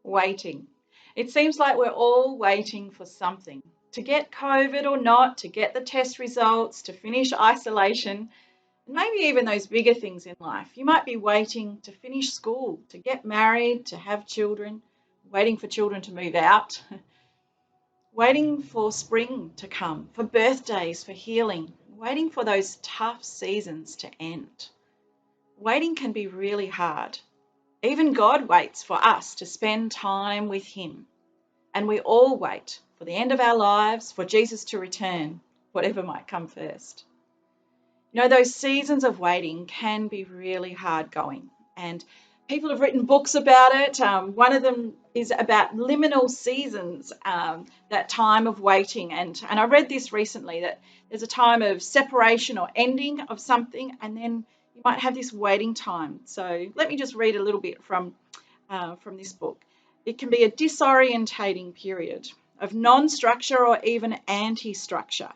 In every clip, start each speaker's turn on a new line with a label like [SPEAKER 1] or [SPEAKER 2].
[SPEAKER 1] Waiting. It seems like we're all waiting for something. To get COVID or not, to get the test results, to finish isolation, and maybe even those bigger things in life. You might be waiting to finish school, to get married, to have children, waiting for children to move out, waiting for spring to come, for birthdays, for healing, waiting for those tough seasons to end. Waiting can be really hard. Even God waits for us to spend time with Him. And we all wait for the end of our lives, for Jesus to return, whatever might come first. You know, those seasons of waiting can be really hard going. And people have written books about it. One of them is about liminal seasons, that time of waiting. And I read this recently, that there's a time of separation or ending of something, and then you might have this waiting time. So let me just read a little bit from this book. It can be a disorientating period of non-structure or even anti-structure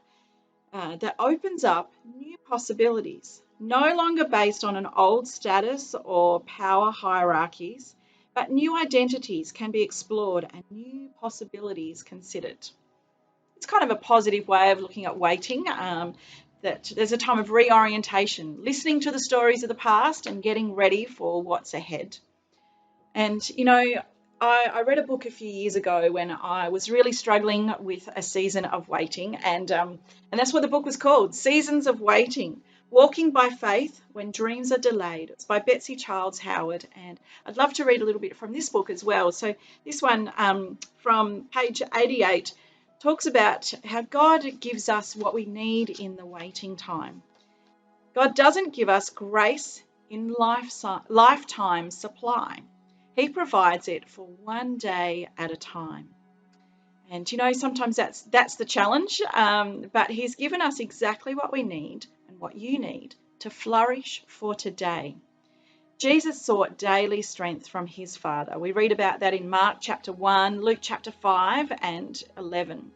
[SPEAKER 1] that opens up new possibilities, no longer based on an old status or power hierarchies, but new identities can be explored and new possibilities considered. It's kind of a positive way of looking at waiting, that there's a time of reorientation, listening to the stories of the past and getting ready for what's ahead. And, you know, I read a book a few years ago when I was really struggling with a season of waiting, and that's what the book was called, Seasons of Waiting, Walking by Faith When Dreams Are Delayed. It's by Betsy Childs Howard, and I'd love to read a little bit from this book as well. So this one from page 88 talks about how God gives us what we need in the waiting time. God doesn't give us grace in lifetime supply. He provides it for one day at a time. And, you know, sometimes that's the challenge, but He's given us exactly what we need and what you need to flourish for today. Jesus sought daily strength from His Father. We read about that in Mark chapter 1, Luke chapter 5 and 11.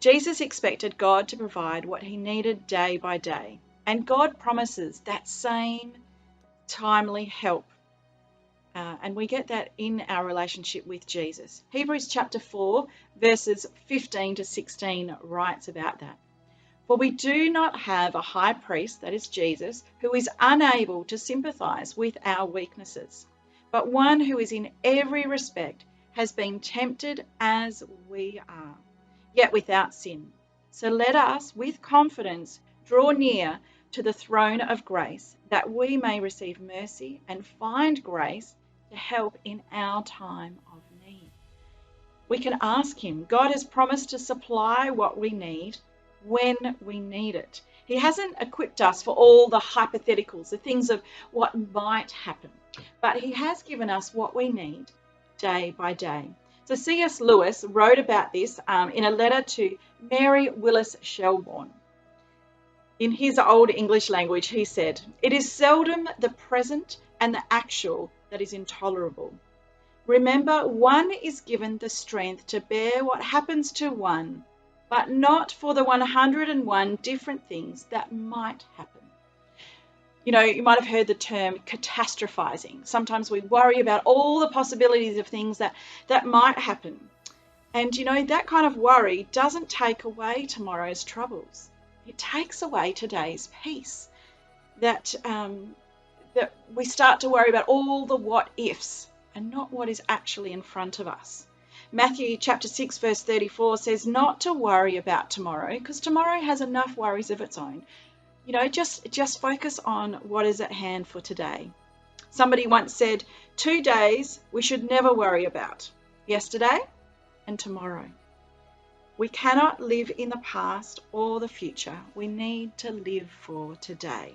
[SPEAKER 1] Jesus expected God to provide what He needed day by day, and God promises that same timely help. And we get that in our relationship with Jesus. Hebrews chapter 4, verses 15 to 16 writes about that. For we do not have a high priest, that is Jesus, who is unable to sympathize with our weaknesses, but one who is in every respect has been tempted as we are, yet without sin. So let us, with confidence, draw near to the throne of grace, that we may receive mercy and find grace to help in our time of need. We can ask Him. God has promised to supply what we need when we need it. He hasn't equipped us for all the hypotheticals, the things of what might happen, but He has given us what we need day by day. So C.S. Lewis wrote about this in a letter to Mary Willis Shelbourne. In his old English language, he said, "It is seldom the present and the actual that is intolerable. Remember, one is given the strength to bear what happens to one, but not for the 101 different things that might happen." You know, you might have heard the term catastrophizing. Sometimes we worry about all the possibilities of things that might happen. And, you know, that kind of worry doesn't take away tomorrow's troubles. It takes away today's peace. That we start to worry about all the what ifs and not what is actually in front of us. Matthew chapter 6 verse 34 says not to worry about tomorrow, because tomorrow has enough worries of its own. You know, just focus on what is at hand for today. Somebody once said, 2 days we should never worry about: yesterday and tomorrow. We cannot live in the past or the future. We need to live for today.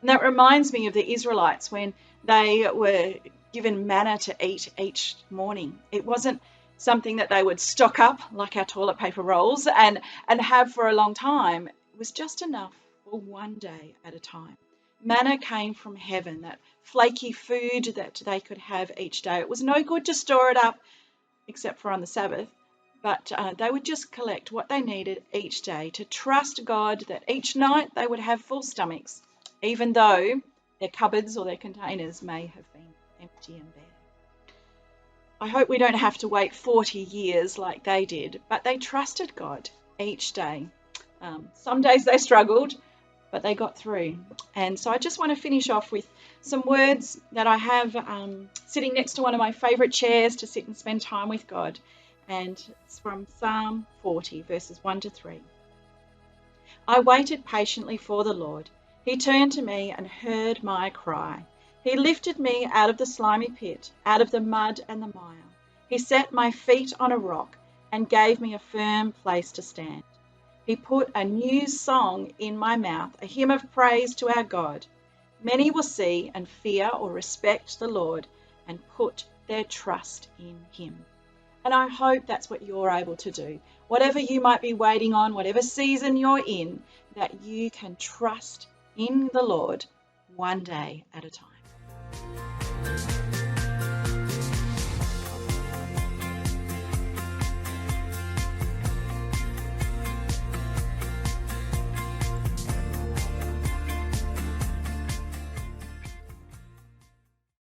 [SPEAKER 1] And that reminds me of the Israelites when they were given manna to eat each morning. It wasn't something that they would stock up like our toilet paper rolls and have for a long time. It was just enough for one day at a time. Manna came from heaven, that flaky food that they could have each day. It was no good to store it up except for on the Sabbath, but they would just collect what they needed each day to trust God that each night they would have full stomachs, even though their cupboards or their containers may have been empty and bare. I hope we don't have to wait 40 years like they did, but they trusted God each day. Some days they struggled, but they got through. And so I just want to finish off with some words that I have sitting next to one of my favourite chairs to sit and spend time with God. And it's from Psalm 40, verses 1 to 3. I waited patiently for the Lord. He turned to me and heard my cry. He lifted me out of the slimy pit, out of the mud and the mire. He set my feet on a rock and gave me a firm place to stand. He put a new song in my mouth, a hymn of praise to our God. Many will see and fear or respect the Lord and put their trust in him. And I hope that's what you're able to do. Whatever you might be waiting on, whatever season you're in, that you can trust in the Lord one day at a time.